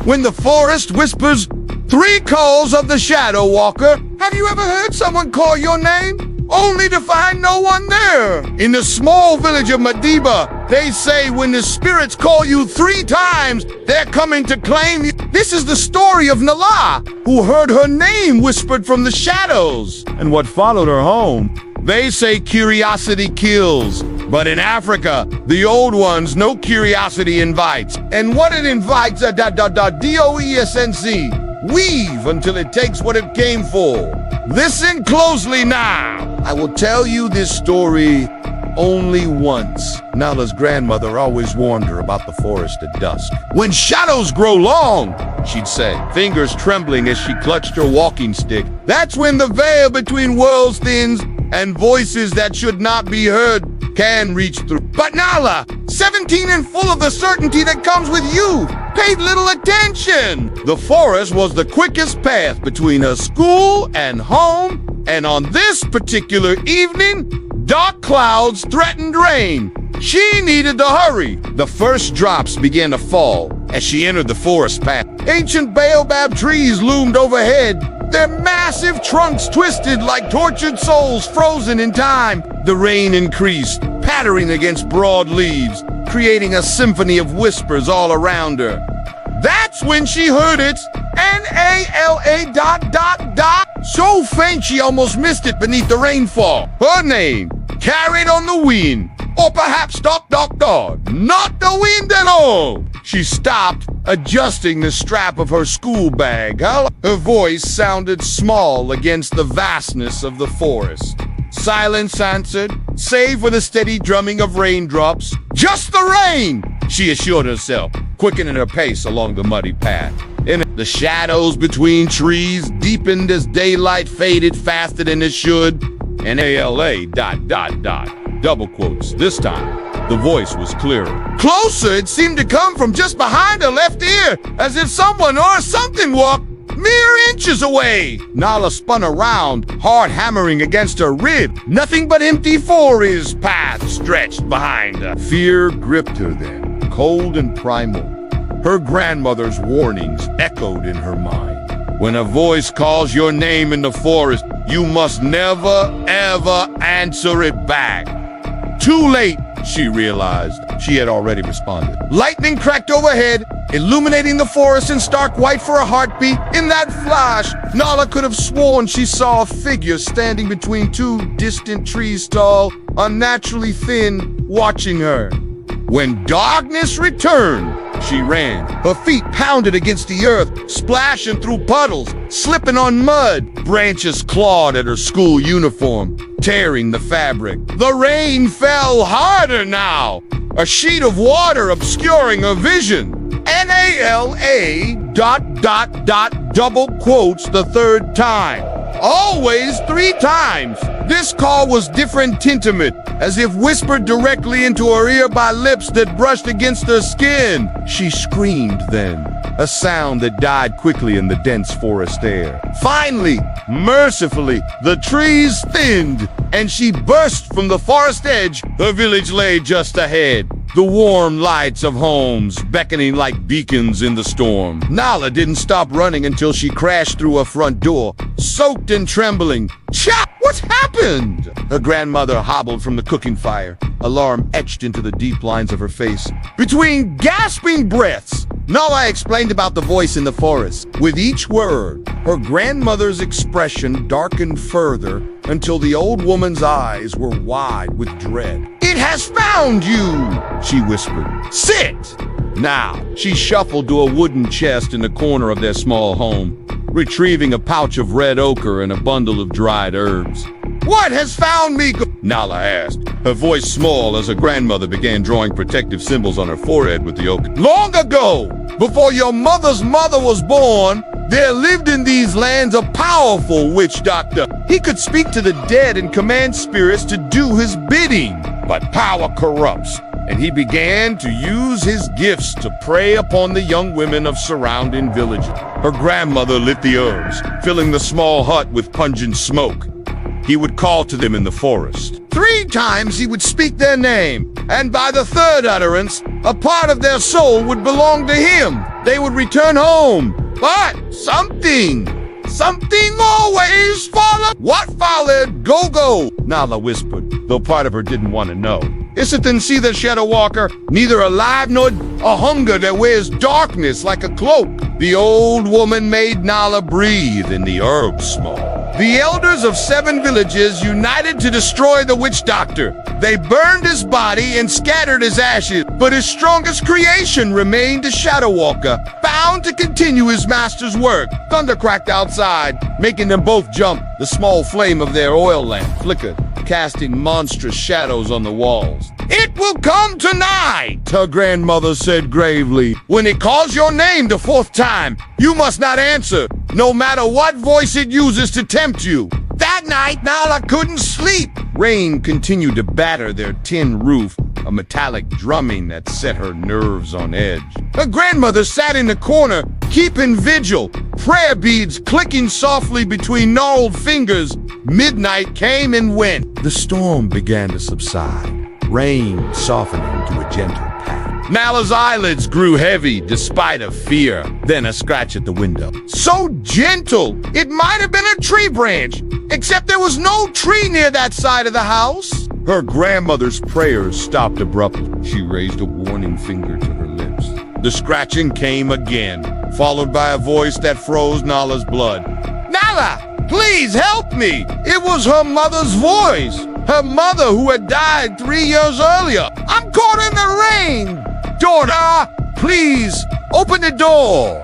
when the forest whispers 3 calls of the Shadow Walker. Have you ever heard someone call your name, only to find no one there? In the small village of Madiba, they say when the spirits call you 3 times, they're coming to claim you. This is the story of Nala, who heard her name whispered from the shadows, and what followed her home. They say curiosity kills, but in Africa, the old ones, no curiosity invites. And what it invites, DOESNC, weave until it takes what it came for. Listen closely now. I will tell you this story only once. Nala's grandmother always warned her about the forest at dusk. When shadows grow long, she'd say, fingers trembling as she clutched her walking stick, that's when the veil between worlds thins and voices that should not be heard can reach through. But Nala, 17 and full of the certainty that comes with youth, paid little attention. The forest was the quickest path between her school and home, and on this particular evening, dark clouds threatened rain. She needed to hurry. The first drops began to fall as she entered the forest path. Ancient baobab trees loomed overhead, their massive trunks twisted like tortured souls frozen in time. The rain increased, pattering against broad leaves, creating a symphony of whispers all around her. That's when she heard it. Nala ... So faint she almost missed it beneath the rainfall. Her name, carried on the wind. Or perhaps ... not the wind at all. She stopped, adjusting the strap of her school bag. Her voice sounded small against the vastness of the forest. Silence answered, save for the steady drumming of raindrops. Just the rain, she assured herself, quickening her pace along the muddy path. The shadows between trees deepened as daylight faded faster than it should. Nala ... double quotes. This time, the voice was clearer. Closer, it seemed to come from just behind her left ear, as if someone or something walked mere inches away. Nala spun around, hard hammering against her rib. Nothing but empty forest path stretched behind her. Fear gripped her then, cold and primal. Her grandmother's warnings echoed in her mind. When a voice calls your name in the forest, you must never, ever answer it back. Too late, she realized. She had already responded. Lightning cracked overhead, illuminating the forest in stark white for a heartbeat. In that flash, Nala could have sworn she saw a figure standing between 2 distant trees tall, unnaturally thin, watching her. When darkness returned, she ran. Her feet pounded against the earth, splashing through puddles, slipping on mud. Branches clawed at her school uniform, tearing the fabric. The rain fell harder now, a sheet of water obscuring her vision. Nala ... double quotes the 3rd time. Always 3 times. This call was different tintimate, as if whispered directly into her ear by lips that brushed against her skin. She screamed then, a sound that died quickly in the dense forest air. Finally, mercifully, the trees thinned, and she burst from the forest edge. Her village lay just ahead, the warm lights of homes beckoning like beacons in the storm. Nala didn't stop running until she crashed through her front door, soaked and trembling. Chop! What's happened? Her grandmother hobbled from the cooking fire, alarm etched into the deep lines of her face. Between gasping breaths, Nala explained about the voice in the forest. With each word, her grandmother's expression darkened further until the old woman's eyes were wide with dread. It has found you, she whispered. Sit! Now, she shuffled to a wooden chest in the corner of their small home, retrieving a pouch of red ochre and a bundle of dried herbs. What has found me? Nala asked, her voice small as her grandmother began drawing protective symbols on her forehead with the ochre. Long ago, before your mother's mother was born, there lived in these lands a powerful witch doctor. He could speak to the dead and command spirits to do his bidding. But power corrupts, and he began to use his gifts to prey upon the young women of surrounding villages. Her grandmother lit the herbs, filling the small hut with pungent smoke. He would call to them in the forest. 3 times he would speak their name, and by the 3rd utterance, a part of their soul would belong to him. they would return home. But something always followed. What followed? Go. Nala whispered, though part of her didn't want to know. Isithan see the Shadow Walker, neither alive nor a hunger that wears darkness like a cloak. The old woman made Nala breathe in the herb smoke. The elders of 7 villages united to destroy the witch doctor. They burned his body and scattered his ashes, but his strongest creation remained the Shadow Walker, bound to continue his master's work. Thunder cracked outside, making them both jump. The small flame of their oil lamp flickered, casting monstrous shadows on the walls. It will come tonight, her grandmother said gravely. When it calls your name the 4th time, you must not answer, no matter what voice it uses to tempt you. That night, Nala couldn't sleep. Rain continued to batter their tin roof, a metallic drumming that set her nerves on edge. Her grandmother sat in the corner, keeping vigil, prayer beads clicking softly between gnarled fingers. Midnight came and went. The storm began to subside, rain softening to a gentle pat. Nala's eyelids grew heavy despite of fear, then a scratch at the window. So gentle, it might have been a tree branch, except there was no tree near that side of the house. Her grandmother's prayers stopped abruptly. She raised a warning finger to her lips. The scratching came again, followed by a voice that froze Nala's blood. Nala, please help me! It was her mother's voice. Her mother who had died 3 years earlier. I'm caught in the rain! Daughter, please, open the door!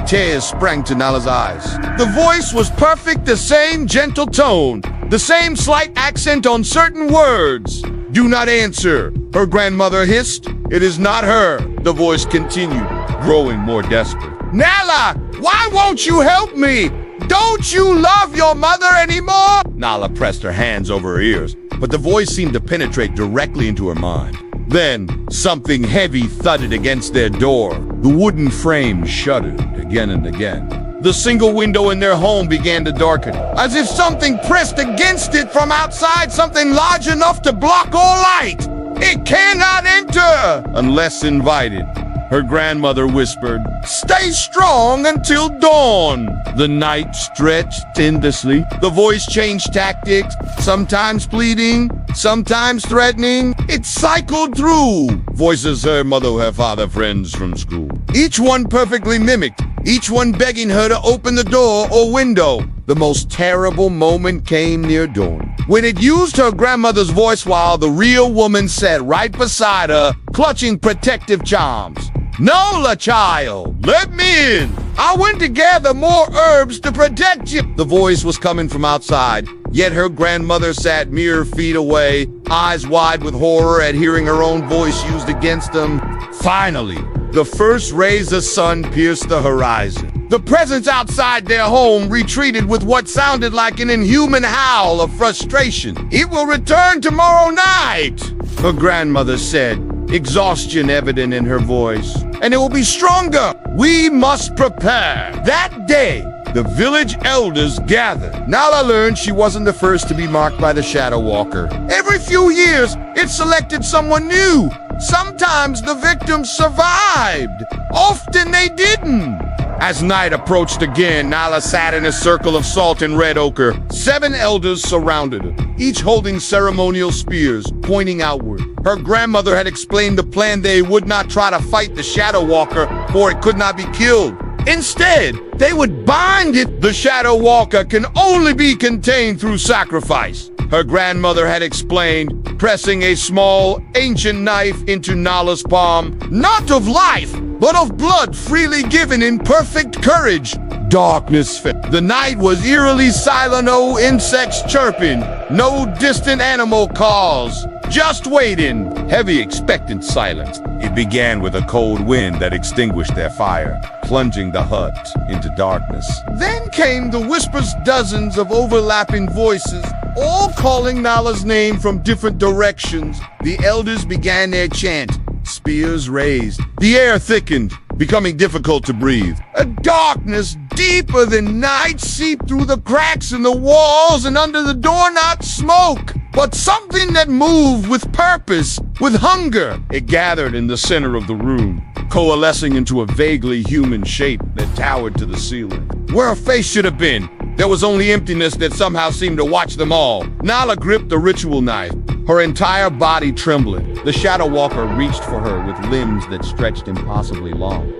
Tears sprang to Nala's eyes. The voice was perfect, the same gentle tone, the same slight accent on certain words. Do not answer, her grandmother hissed. It is not her, the voice continued, growing more desperate. Nala, why won't you help me? Don't you love your mother anymore? Nala pressed her hands over her ears, but the voice seemed to penetrate directly into her mind. Then, something heavy thudded against their door. The wooden frame shuddered again and again. The single window in their home began to darken, as if something pressed against it from outside, something large enough to block all light. It cannot enter unless invited. Her grandmother whispered, "Stay strong until dawn." The night stretched endlessly. The voice changed tactics, sometimes pleading, sometimes threatening. It cycled through voices her mother, her father, friends from school. Each one perfectly mimicked, each one begging her to open the door or window. The most terrible moment came near dawn, when it used her grandmother's voice while the real woman sat right beside her, clutching protective charms. "Nola, child, let me in. I went to gather more herbs to protect you." The voice was coming from outside, yet her grandmother sat mere feet away, eyes wide with horror at hearing her own voice used against them. Finally, the first rays of sun pierced the horizon. The presence outside their home retreated with what sounded like an inhuman howl of frustration. "It will return tomorrow night," her grandmother said, exhaustion evident in her voice. "And it will be stronger. We must prepare." That day, the village elders gathered. Nala learned she wasn't the first to be marked by the Shadow Walker. Every few years, it selected someone new. Sometimes the victims survived. Often they didn't. As night approached again, Nala sat in a circle of salt and red ochre. 7 elders surrounded her, each holding ceremonial spears, pointing outward. Her grandmother had explained the plan. They would not try to fight the Shadow Walker, for it could not be killed. Instead, they would bind it. The Shadow Walker can only be contained through sacrifice, her grandmother had explained, pressing a small, ancient knife into Nala's palm. Not of life, but of blood freely given in perfect courage. Darkness fell. The night was eerily silent, no insects chirping, no distant animal calls. Just waiting, heavy expectant silence. It began with a cold wind that extinguished their fire, plunging the hut into darkness. Then came the whispers, dozens of overlapping voices, all calling Nala's name from different directions. The elders began their chant, spears raised. The air thickened, becoming difficult to breathe. A darkness deeper than night seeped through the cracks in the walls and under the door, not smoke, but something that moved with purpose, with hunger. It gathered in the center of the room, coalescing into a vaguely human shape that towered to the ceiling. Where her face should have been, there was only emptiness that somehow seemed to watch them all. Nala gripped the ritual knife, her entire body trembling. The Shadow Walker reached for her with limbs that stretched impossibly long.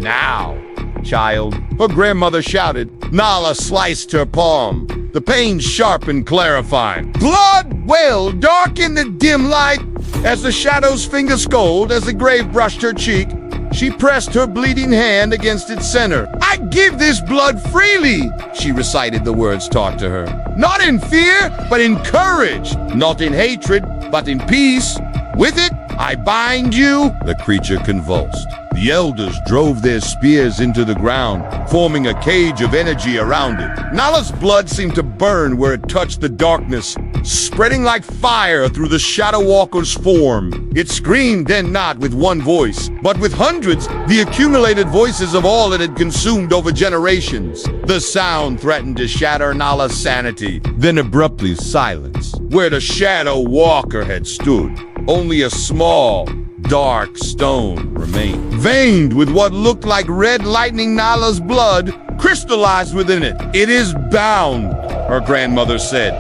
"Now, child," her grandmother shouted. Nala sliced her palm, the pain sharp and clarifying. Blood wailed dark in the dim light as the Shadow's finger scolded as the grave brushed her cheek. She pressed her bleeding hand against its center. "I give this blood freely," she recited the words taught to her. "Not in fear, but in courage. Not in hatred, but in peace. With it, I bind you." The creature convulsed. The elders drove their spears into the ground, forming a cage of energy around it. Nala's blood seemed to burn where it touched the darkness, spreading like fire through the Shadow Walker's form. It screamed then not with one voice, but with hundreds, the accumulated voices of all it had consumed over generations. The sound threatened to shatter Nala's sanity, then abruptly silence. Where the Shadow Walker had stood, only a small, dark stone remained, veined with what looked like red lightning. Nala's blood crystallized within it. "It is bound," her grandmother said,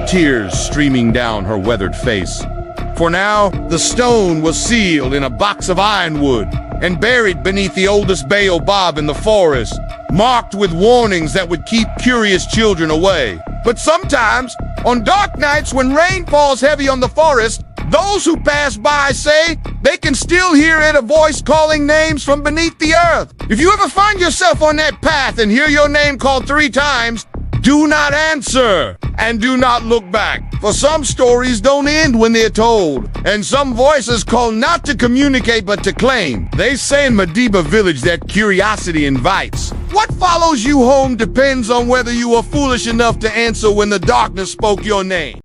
tears streaming down her weathered face. For now, the stone was sealed in a box of ironwood and buried beneath the oldest baobab in the forest, marked with warnings that would keep curious children away. But sometimes, on dark nights when rain falls heavy on the forest, those who pass by say they can still hear it, a voice calling names from beneath the earth. If you ever find yourself on that path and hear your name called 3 times, do not answer and do not look back. For some stories don't end when they're told, and some voices call not to communicate but to claim. They say in Madiba village that curiosity invites. What follows you home depends on whether you were foolish enough to answer when the darkness spoke your name.